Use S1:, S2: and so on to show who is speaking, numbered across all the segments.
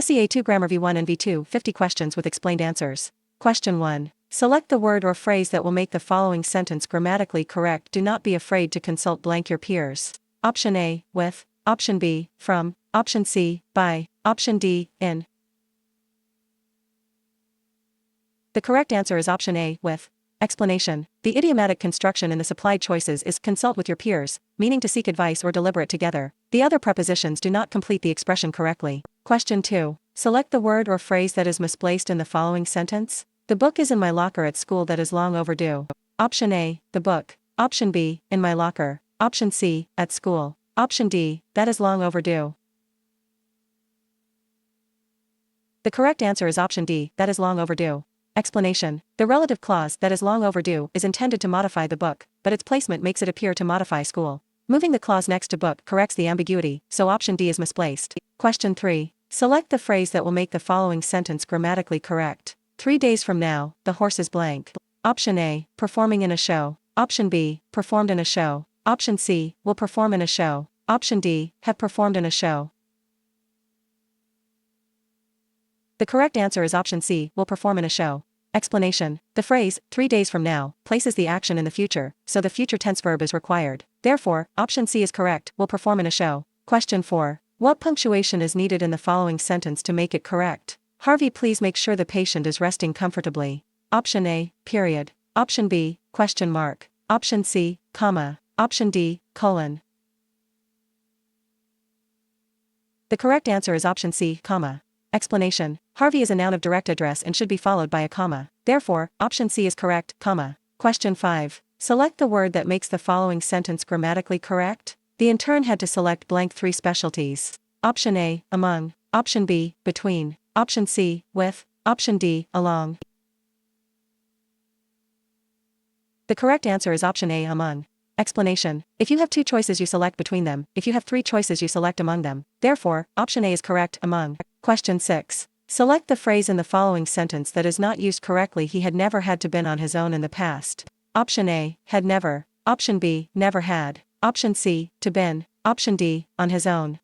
S1: HESI A2 Grammar V1 and V2 50 questions with explained answers. Question 1. Select the word or phrase that will make the following sentence grammatically correct. Do not be afraid to consult blank your peers. Option A, with. Option B, from. Option C, by. Option D, in. The correct answer is option A, with. Explanation. The idiomatic construction in the supplied choices is consult with your peers, meaning to seek advice or deliberate together. The other prepositions do not complete the expression correctly. Question 2. Select the word or phrase that is misplaced in the following sentence. The book is in my locker at school. That is long overdue. Option A, the book. Option B, in my locker. Option C, at school. Option D, that is long overdue. The correct answer is option D, that is long overdue. Explanation. The relative clause, that is long overdue, is intended to modify the book, but its placement makes it appear to modify school. Moving the clause next to book corrects the ambiguity, so option D is misplaced. Question 3. Select the phrase that will make the following sentence grammatically correct. 3 days from now, the horse is blank. Option A, performing in a show. Option B, performed in a show. Option C, will perform in a show. Option D, have performed in a show. The correct answer is option C, will perform in a show. Explanation. The phrase, 3 days from now, places the action in the future, so the future tense verb is required. Therefore, option C is correct, will perform in a show. Question 4. What punctuation is needed in the following sentence to make it correct? Harvey, please make sure the patient is resting comfortably. Option A, period. Option B, question mark. Option C, comma. Option D, colon. The correct answer is option C, comma. Explanation. Harvey is a noun of direct address and should be followed by a comma. Therefore, option C is correct, comma. Question 5. Select the word that makes the following sentence grammatically correct. The intern had to select blank 3 specialties. Option A, among. Option B, between. Option C, with. Option D, along. The correct answer is option A, among. Explanation. If you have 2 choices, you select between them. If you have 3 choices, you select among them. Therefore, option A is correct, among. Question 6. Select the phrase in the following sentence that is not used correctly. He had never had to been on his own in the past. Option A, had never. Option B, never had. Option C, to been. Option D, on his own.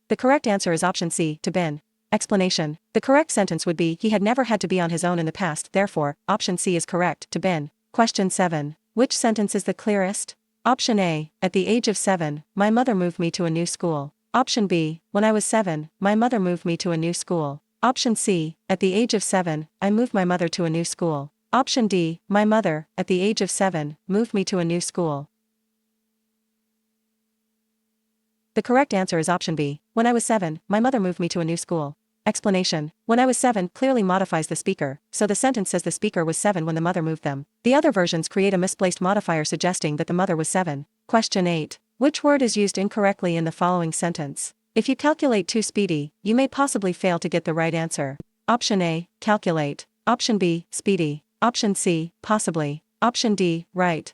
S1: The correct answer is option C, to been. Explanation. The correct sentence would be he had never had to be on his own in the past. Therefore, option C is correct, to been. Question 7. Which sentence is the clearest? Option A, at the age of 7, my mother moved me to a new school. Option B, when I was 7, my mother moved me to a new school. Option C, at the age of 7, I moved my mother to a new school. Option D, my mother, at the age of 7, moved me to a new school. The correct answer is option B, when I was 7, my mother moved me to a new school. Explanation. When I was 7 clearly modifies the speaker, so the sentence says the speaker was 7 when the mother moved them. The other versions create a misplaced modifier suggesting that the mother was 7. Question 8. Which word is used incorrectly in the following sentence? If you calculate too speedy, you may possibly fail to get the right answer. Option A, calculate. Option B, speedy. Option C, possibly. Option D, right.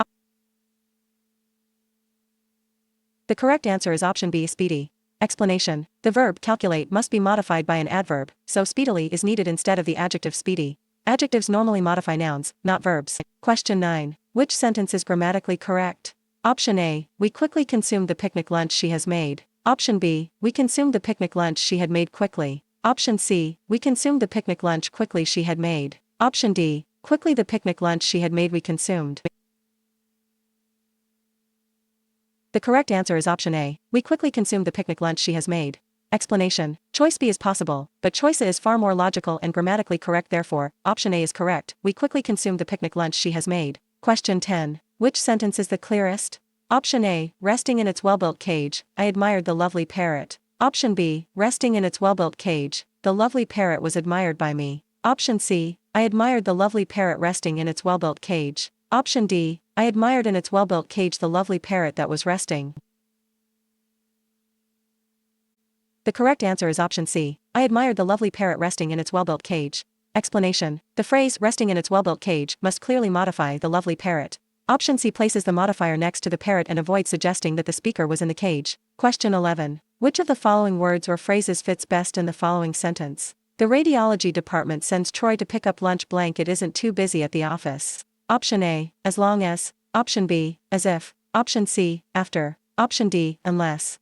S1: The correct answer is option B, speedy. Explanation. The verb calculate must be modified by an adverb, so speedily is needed instead of the adjective speedy. Adjectives normally modify nouns, not verbs. Question 9. Which sentence is grammatically correct? Option A, we quickly consumed the picnic lunch she has made. Option B, we consumed the picnic lunch she had made quickly. Option C, we consumed the picnic lunch quickly she had made. Option D, quickly the picnic lunch she had made we consumed. The correct answer is option A, we quickly consumed the picnic lunch she has made. Explanation. Choice B is possible, but choice A is far more logical and grammatically correct. Therefore, option A is correct, we quickly consumed the picnic lunch she has made. Question 10. Which sentence is the clearest? Option A, resting in its well-built cage, I admired the lovely parrot. Option B, resting in its well-built cage, the lovely parrot was admired by me. Option C, I admired the lovely parrot resting in its well-built cage. Option D, I admired in its well-built cage the lovely parrot that was resting. The correct answer is option C, I admired the lovely parrot resting in its well-built cage. Explanation. The phrase resting in its well-built cage must clearly modify the lovely parrot. Option C places the modifier next to the parrot and avoids suggesting that the speaker was in the cage. Question 11. Which of the following words or phrases fits best in the following sentence? The radiology department sends Troy to pick up lunch blank it isn't too busy at the office. Option A, as long as. Option B, as if. Option C, after. Option D, unless.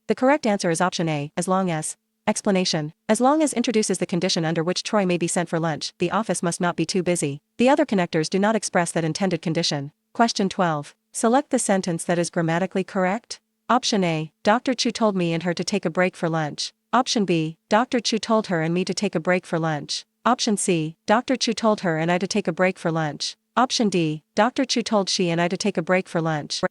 S1: The correct answer is option A, as long as. Explanation. As long as introduces the condition under which Troy may be sent for lunch, the office must not be too busy. The other connectors do not express that intended condition. Question 12. Select the sentence that is grammatically correct. Option A, Dr. Chu told me and her to take a break for lunch. Option B, Dr. Chu told her and me to take a break for lunch. Option C, Dr. Chu told her and I to take a break for lunch. Option D, Dr. Chu told she and I to take a break for lunch.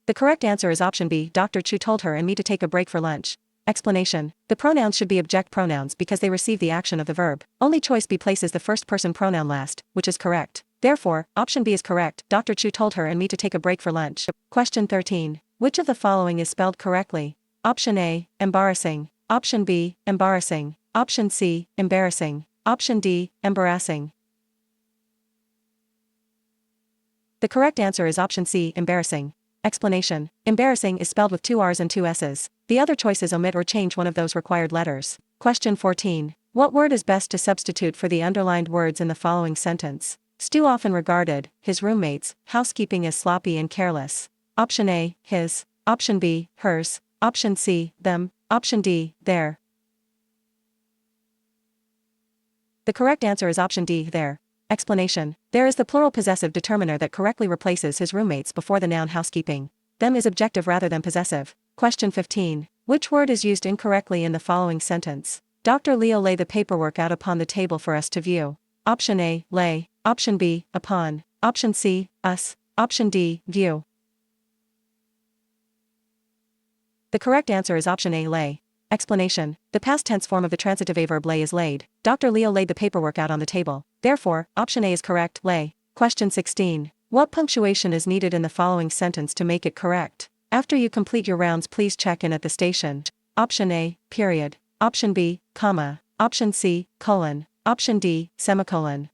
S1: The correct answer is option B, Dr. Chu told her and me to take a break for lunch. Explanation. The pronouns should be object pronouns because they receive the action of the verb. Only choice B places the first person pronoun last, which is correct. Therefore, option B is correct. Dr. Chu told her and me to take a break for lunch. Question 13. Which of the following is spelled correctly? Option A, embarrassing. Option B, embarrassing. Option C, embarrassing. Option D, embarrassing. The correct answer is option C, embarrassing. Explanation. Embarrassing is spelled with 2 R's and 2 S's. The other choices omit or change one of those required letters. Question 14. What word is best to substitute for the underlined words in the following sentence? Stu often regarded his roommates' housekeeping as sloppy and careless. Option A, his. Option B, hers. Option C, them. Option D, their. The correct answer is option D, their. Explanation. There is the plural possessive determiner that correctly replaces his roommates before the noun housekeeping. Them is objective rather than possessive. Question 15. Which word is used incorrectly in the following sentence? Dr. Leo lay the paperwork out upon the table for us to view. Option A, lay. Option B, upon. Option C, us. Option D, view. The correct answer is option A, lay. Explanation. The past tense form of the transitive verb lay is laid. Dr. Leo laid the paperwork out on the table. Therefore, option A is correct, lay. Question 16. What punctuation is needed in the following sentence to make it correct? After you complete your rounds, please check in at the station. Option A, period. Option B, comma. Option C, colon. Option D, semicolon.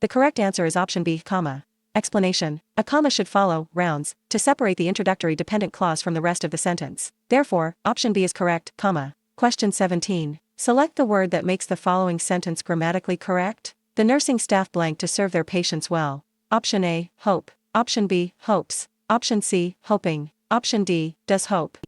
S1: The correct answer is option B, comma. Explanation. A comma should follow rounds to separate the introductory dependent clause from the rest of the sentence. Therefore, option B is correct, comma. Question 17. Select the word that makes the following sentence grammatically correct. The nursing staff blank to serve their patients well. Option A, hope. Option B, hopes. Option C, hoping. Option D, does hope.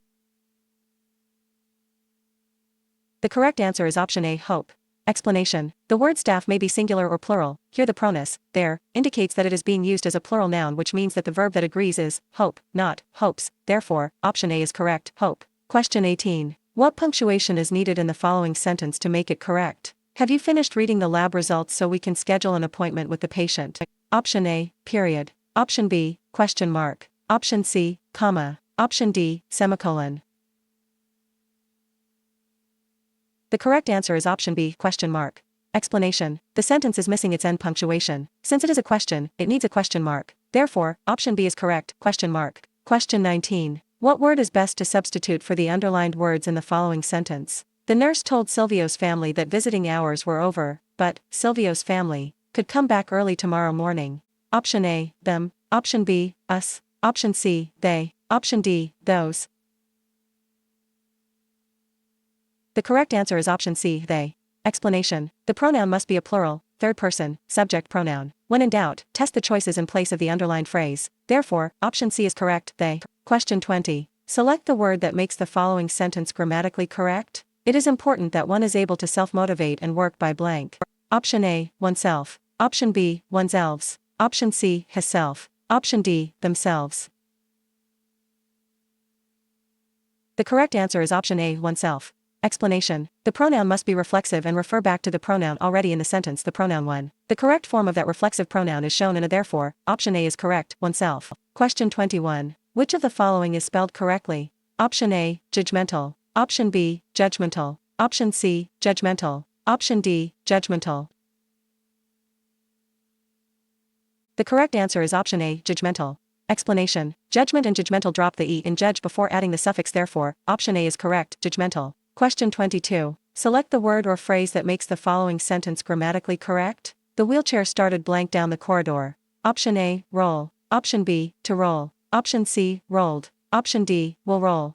S1: The correct answer is option A, hope. Explanation. The word staff may be singular or plural. Here the pronus, there, indicates that it is being used as a plural noun, which means that the verb that agrees is hope, not hopes. Therefore, option A is correct, hope. Question 18. What punctuation is needed in the following sentence to make it correct? Have you finished reading the lab results so we can schedule an appointment with the patient? Option A, period. Option B, question mark. Option C, comma. Option D, semicolon. The correct answer is option B, question mark. Explanation. The sentence is missing its end punctuation. Since it is a question, it needs a question mark. Therefore, option B is correct, question mark. Question 19. What word is best to substitute for the underlined words in the following sentence? The nurse told Silvio's family that visiting hours were over, but Silvio's family could come back early tomorrow morning. Option A, them. Option B, us. Option C, they. Option D, those. The correct answer is option C, they. Explanation. The pronoun must be a plural, third person, subject pronoun. When in doubt, test the choices in place of the underlined phrase. Therefore, option C is correct, they. Question 20. Select the word that makes the following sentence grammatically correct. It is important that one is able to self-motivate and work by blank. Option A, oneself. Option B, oneselves. Option C, hisself. Option D, themselves. The correct answer is option A, oneself. Explanation. The pronoun must be reflexive and refer back to the pronoun already in the sentence, the pronoun one. The correct form of that reflexive pronoun is shown in a therefore. Option A is correct, oneself. Question 21. Which of the following is spelled correctly? Option A, judgmental. Option B, judgmental. Option C, judgmental. Option D, judgmental. The correct answer is option A, judgmental. Explanation. Judgment and judgmental drop the E in judge before adding the suffix therefore. Option A is correct, judgmental. Question 22. Select the word or phrase that makes the following sentence grammatically correct. The wheelchair started blank down the corridor. Option A, roll. Option B, to roll. Option C, rolled. Option D, will roll.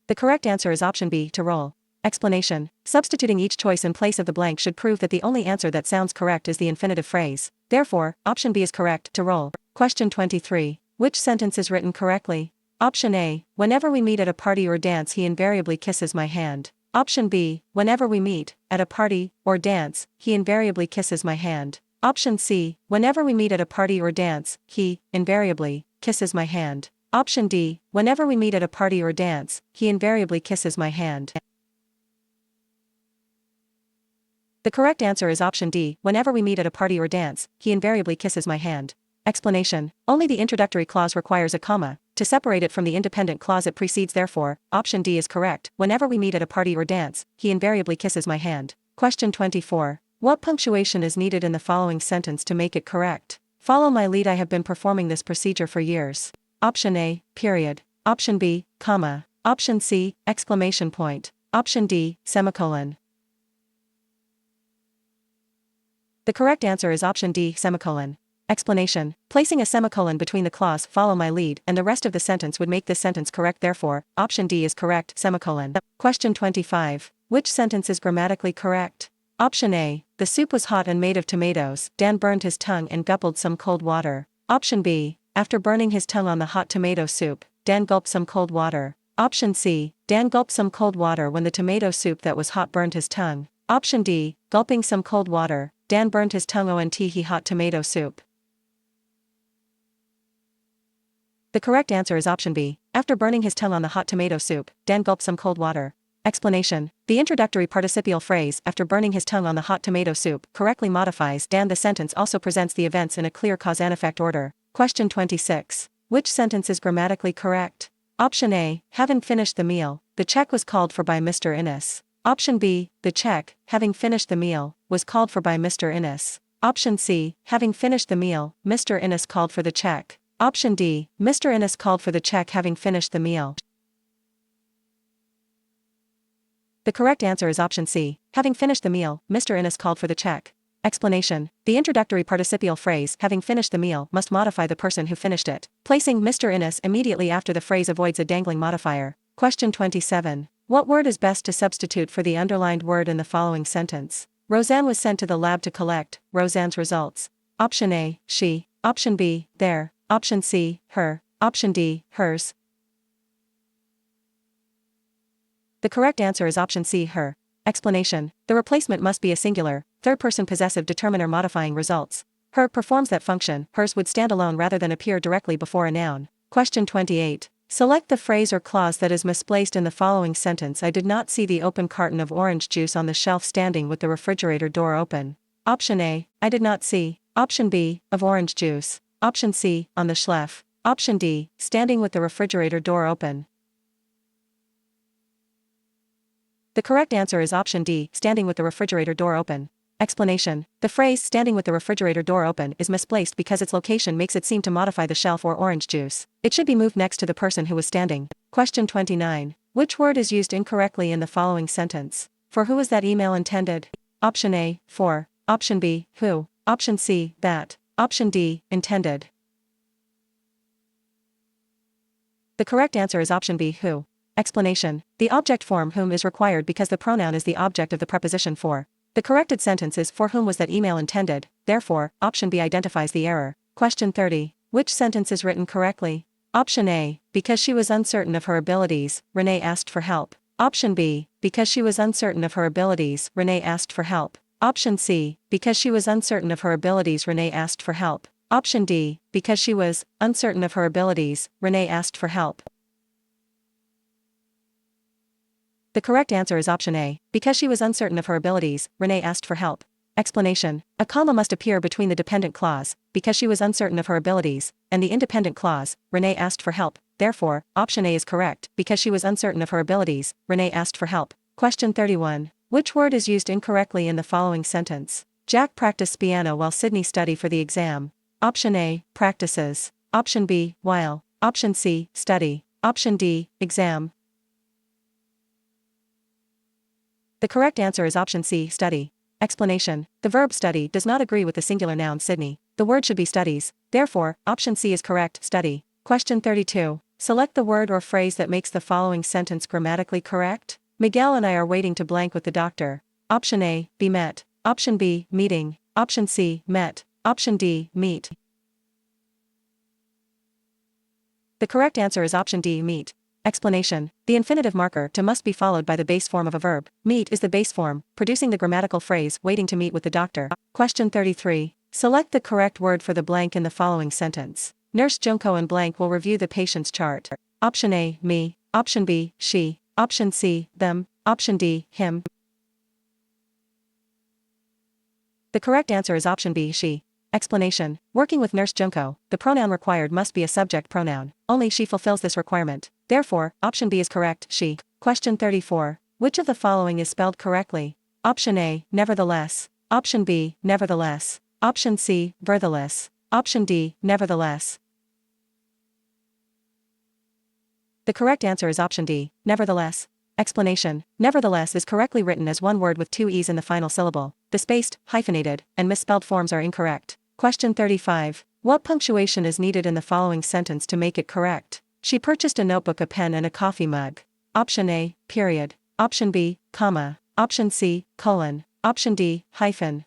S1: The correct answer is option B, to roll. Explanation. Substituting each choice in place of the blank should prove that the only answer that sounds correct is the infinitive phrase. Therefore, option B is correct. To roll. Question 23. Which sentence is written correctly? Option A. Whenever we meet at a party or dance he invariably kisses my hand. Option B. Whenever we meet at a party or dance, he invariably kisses my hand. Option C. Whenever we meet at a party or dance, he invariably kisses my hand. Option D. Whenever we meet at a party or dance, he invariably kisses my hand. The correct answer is option D. Whenever we meet at a party or dance, he invariably kisses my hand. Explanation. Only the introductory clause requires a comma. To separate it from the independent clause it precedes. Therefore, option D is correct. Whenever we meet at a party or dance, he invariably kisses my hand. Question 24. What punctuation is needed in the following sentence to make it correct? Follow my lead. I have been performing this procedure for years. Option A, period. Option B, comma. Option C, exclamation point. Option D, semicolon. The correct answer is option D, semicolon. Explanation. Placing a semicolon between the clause "follow my lead" and the rest of the sentence would make this sentence correct. Therefore, option D is correct. Semicolon. Question 25. Which sentence is grammatically correct? Option A. The soup was hot and made of tomatoes. Dan burned his tongue and gulped some cold water. Option B. After burning his tongue on the hot tomato soup, Dan gulped some cold water. Option C. Dan gulped some cold water when the tomato soup that was hot burned his tongue. Option D. Gulping some cold water, Dan burned his tongue on he hot tomato soup. The correct answer is option B. After burning his tongue on the hot tomato soup, Dan gulped some cold water. Explanation. The introductory participial phrase "after burning his tongue on the hot tomato soup" correctly modifies Dan. The sentence also presents the events in a clear cause and effect order. Question 26. Which sentence is grammatically correct? Option A. Having finished the meal, the check was called for by Mr. Innes. Option B. The check, having finished the meal, was called for by Mr. Innes. Option C. Having finished the meal, Mr. Innes called for the check. Option D. Mr. Innes called for the check having finished the meal. The correct answer is option C. Having finished the meal, Mr. Innes called for the check. Explanation. The introductory participial phrase "having finished the meal" must modify the person who finished it. Placing Mr. Innes immediately after the phrase avoids a dangling modifier. Question 27. What word is best to substitute for the underlined word in the following sentence? Roseanne was sent to the lab to collect Roseanne's results. Option A, she. Option B, their. Option C, her. Option D, hers. The correct answer is option C, her. Explanation. The replacement must be a singular, third-person possessive determiner modifying results. Her performs that function. Hers would stand alone rather than appear directly before a noun. Question 28. Select the phrase or clause that is misplaced in the following sentence. I did not see the open carton of orange juice on the shelf standing with the refrigerator door open. Option A, I did not see. Option B, of orange juice. Option C, on the shelf. Option D, standing with the refrigerator door open. The correct answer is option D, standing with the refrigerator door open. Explanation. The phrase "standing with the refrigerator door open" is misplaced because its location makes it seem to modify the shelf or orange juice. It should be moved next to the person who was standing. Question 29. Which word is used incorrectly in the following sentence? For who is that email intended? Option A, for. Option B, who. Option C, that. Option D, intended. The correct answer is option B, who. Explanation. The object form whom is required because the pronoun is the object of the preposition for. The corrected sentence is "for whom was that email intended," therefore, option B identifies the error. Question 30. Which sentence is written correctly? Option A, because she was uncertain of her abilities, Renee asked for help. Option B, because she was uncertain of her abilities, Renee asked for help. Option C, because she was uncertain of her abilities, Renee asked for help. Option D, because she was uncertain of her abilities, Renee asked for help. The correct answer is option A, because she was uncertain of her abilities, Renee asked for help. Explanation. A comma must appear between the dependent clause, because she was uncertain of her abilities, and the independent clause, Renee asked for help. Therefore, option A is correct, because she was uncertain of her abilities, Renee asked for help. Question 31. Which word is used incorrectly in the following sentence? Jack practiced piano while Sydney studied for the exam. Option A, practices. Option B, while. Option C, study. Option D, exam. The correct answer is option C, study. Explanation. The verb study does not agree with the singular noun Sydney. The word should be studies. Therefore, option C is correct, study. Question 32. Select the word or phrase that makes the following sentence grammatically correct. Miguel and I are waiting to blank with the doctor. Option A, be met. Option B, meeting. Option C, met. Option D, meet. The correct answer is option D, meet. Explanation. The infinitive marker to must be followed by the base form of a verb. Meet is the base form, producing the grammatical phrase waiting to meet with the doctor. Question 33. Select the correct word for the blank in the following sentence. Nurse Junko and blank will review the patient's chart. Option A, me. Option B, she. Option C, them. Option D, him. The correct answer is option B, she. Explanation. Working with Nurse Junko, the pronoun required must be a subject pronoun. Only she fulfills this requirement. Therefore, option B is correct, she. Question 34. Which of the following is spelled correctly? Option A, nevertheless. Option B, nevertheless. Option C, vertheless. Option D, nevertheless. The correct answer is option D, nevertheless. Explanation. Nevertheless is correctly written as one word with two e's in the final syllable. The spaced, hyphenated, and misspelled forms are incorrect. Question 35. What punctuation is needed in the following sentence to make it correct? She purchased a notebook, a pen, and a coffee mug. Option A, period. Option B, comma. Option C, colon. Option D, hyphen.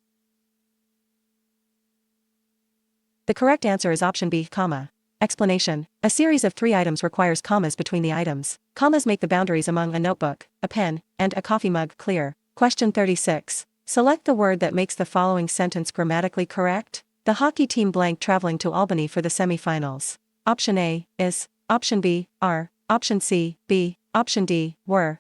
S1: The correct answer is option B, comma. Explanation. A series of 3 items requires commas between the items. Commas make the boundaries among a notebook, a pen, and a coffee mug clear. Question 36. Select the word that makes the following sentence grammatically correct. The hockey team blank traveling to Albany for the semifinals. Option A, is. Option B, are. Option C, be. Option D, were.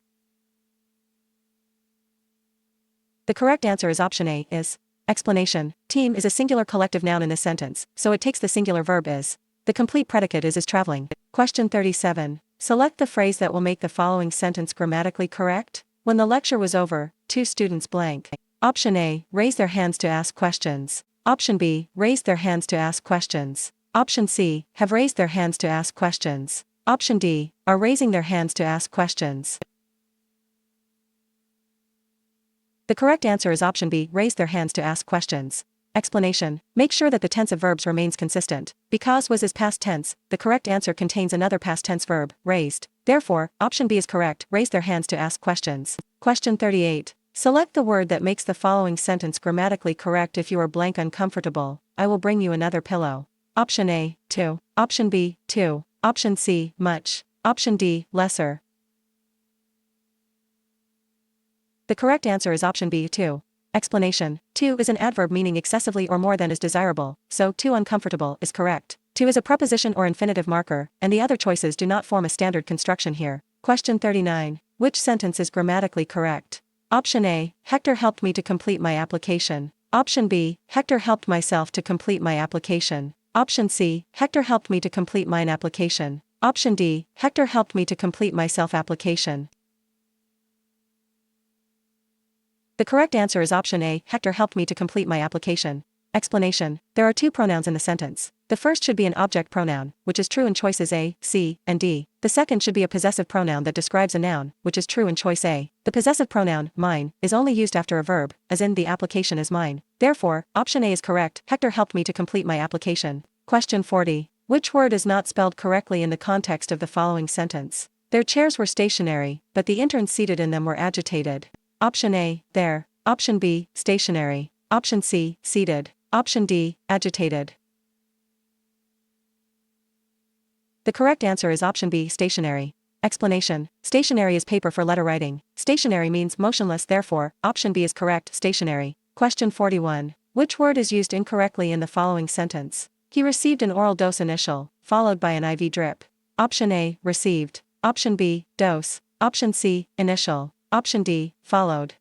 S1: The correct answer is option A, is. Explanation. Team is a singular collective noun in this sentence, so it takes the singular verb is. The complete predicate is traveling. Question 37. Select the phrase that will make the following sentence grammatically correct. When the lecture was over, 2 students blank. Option A, raised their hands to ask questions. Option B, raised their hands to ask questions. Option C, have raised their hands to ask questions. Option D, are raising their hands to ask questions. The correct answer is option B, raised their hands to ask questions. Explanation. Make sure that the tense of verbs remains consistent. Because was is past tense, the correct answer contains another past tense verb, raised. Therefore, option B is correct, raise their hands to ask questions. Question 38. Select the word that makes the following sentence grammatically correct. If you are blank uncomfortable, I will bring you another pillow. Option A, to. Option B, to. Option C, much. Option D, lesser. The correct answer is option B, to. Explanation. To is an adverb meaning excessively or more than is desirable, so to uncomfortable is correct. To is a preposition or infinitive marker, and the other choices do not form a standard construction here. Question 39. Which sentence is grammatically correct? Option A, Hector helped me to complete my application. Option B, Hector helped myself to complete my application. Option C, Hector helped me to complete mine application. Option D, Hector helped me to complete myself application. The correct answer is option A, Hector helped me to complete my application. Explanation. There are 2 pronouns in the sentence. The first should be an object pronoun, which is true in choices A, C, and D. The second should be a possessive pronoun that describes a noun, which is true in choice A. The possessive pronoun, mine, is only used after a verb, as in the application is mine. Therefore, option A is correct, Hector helped me to complete my application. Question 40. Which word is not spelled correctly in the context of the following sentence? Their chairs were stationary, but the interns seated in them were agitated. Option A, there. Option B, stationary. Option C, seated. Option D, agitated. The correct answer is option B, stationary. Explanation. Stationary is paper for letter writing. Stationary means motionless, therefore, option B is correct, stationary. Question 41. Which word is used incorrectly in the following sentence? He received an oral dose initial, followed by an IV drip. Option A, received. Option B, dose. Option C, initial. Option D, followed.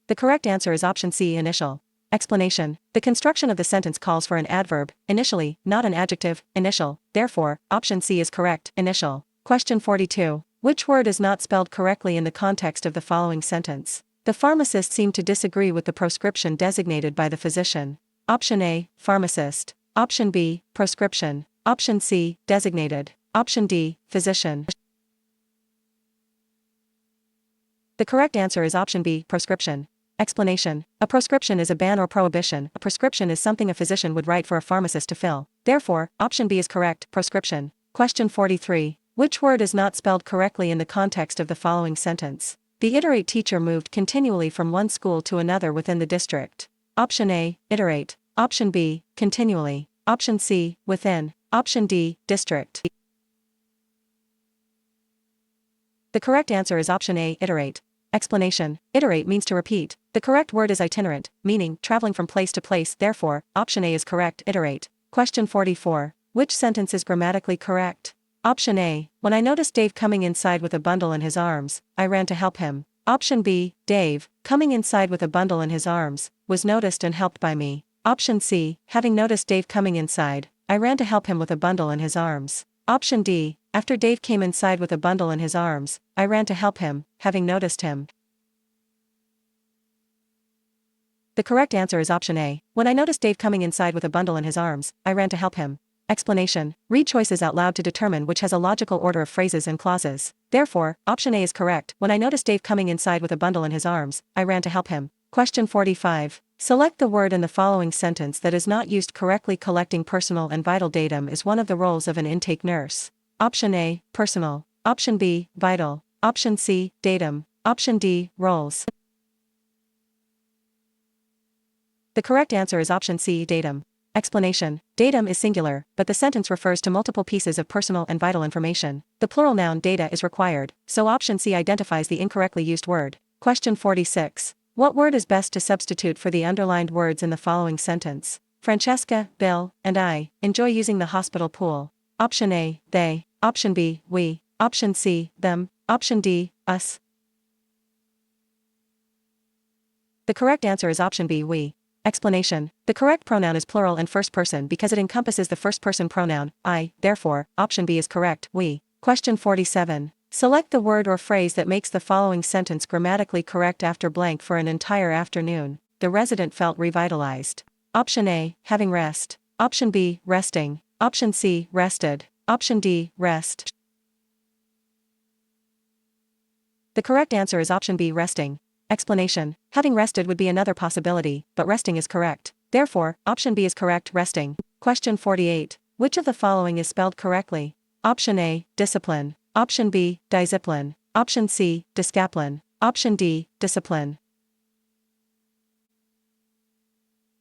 S1: The correct answer is option C, initial. Explanation. The construction of the sentence calls for an adverb, initially, not an adjective, initial. Therefore, option C is correct, initial. Question 42. Which word is not spelled correctly in the context of the following sentence? The pharmacist seemed to disagree with the prescription designated by the physician. Option A, pharmacist. Option B, prescription. Option C, designated. Option D, physician. The correct answer is option B, prescription. Explanation. A proscription is a ban or prohibition. A prescription is something a physician would write for a pharmacist to fill. Therefore, option B is correct, proscription. Question 43. Which word is not spelled correctly in the context of the following sentence? The iterate teacher moved continually from one school to another within the district. Option A, iterate. Option B, continually. Option C, within. Option D, district. The correct answer is option A, iterate. Explanation: iterate means to repeat. The correct word is itinerant, meaning traveling from place to place, therefore, option A is correct, iterate. Question 44. Which sentence is grammatically correct? Option A, when I noticed Dave coming inside with a bundle in his arms, I ran to help him. Option B, Dave, coming inside with a bundle in his arms, was noticed and helped by me. Option C, having noticed Dave coming inside, I ran to help him with a bundle in his arms. Option D, after Dave came inside with a bundle in his arms, I ran to help him, having noticed him. The correct answer is option A. When I noticed Dave coming inside with a bundle in his arms, I ran to help him. Explanation: read choices out loud to determine which has a logical order of phrases and clauses. Therefore, option A is correct. When I noticed Dave coming inside with a bundle in his arms, I ran to help him. Question 45. Select the word in the following sentence that is not used correctly. Collecting personal and vital datum is one of the roles of an intake nurse. Option A, personal. Option B, vital. Option C, datum. Option D, roles. The correct answer is option C, datum. Explanation: datum is singular, but the sentence refers to multiple pieces of personal and vital information. The plural noun data is required, so option C identifies the incorrectly used word. Question 46. What word is best to substitute for the underlined words in the following sentence? Francesca, Bill, and I enjoy using the hospital pool. Option A, they. Option B, we. Option C, them. Option D, us. The correct answer is option B, we. Explanation: the correct pronoun is plural and first person because it encompasses the first person pronoun, I, therefore, option B is correct, we. Question 47. Select the word or phrase that makes the following sentence grammatically correct. After blank for an entire afternoon, the resident felt revitalized. Option A, having rest. Option B, resting. Option C, rested. Option D, rest. The correct answer is option B, resting. Explanation: having rested would be another possibility, but resting is correct. Therefore, option B is correct, resting. Question 48. Which of the following is spelled correctly? Option A, discipline. Option B, discipline. Option C, discipline. Option D, discipline.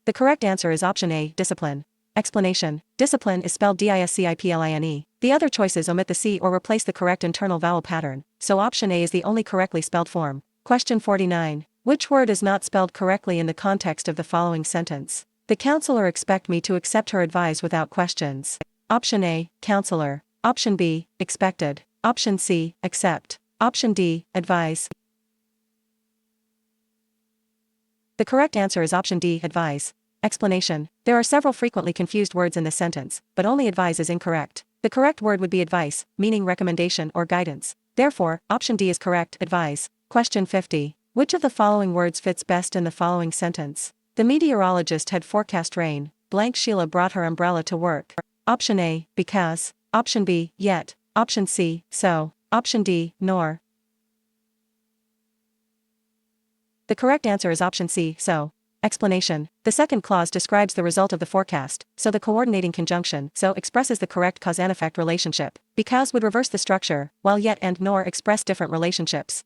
S1: The correct answer is option A, discipline. Explanation: discipline is spelled discipline. The other choices omit the C or replace the correct internal vowel pattern, so option A is the only correctly spelled form. Question 49. Which word is not spelled correctly in the context of the following sentence? The counselor expect me to accept her advice without questions. Option A, counselor. Option B, expected. Option C, accept. Option D, advise. The correct answer is option D, advise. Explanation: there are several frequently confused words in this sentence, but only advise is incorrect. The correct word would be advice, meaning recommendation or guidance. Therefore, option D is correct, advise. Question 50. Which of the following words fits best in the following sentence? The meteorologist had forecast rain. Blank Sheila brought her umbrella to work. Option A, because. Option B, yet. Option C, so. Option D, nor. The correct answer is option C, so. Explanation: the second clause describes the result of the forecast, so the coordinating conjunction so expresses the correct cause and effect relationship. Because would reverse the structure, while yet and nor express different relationships.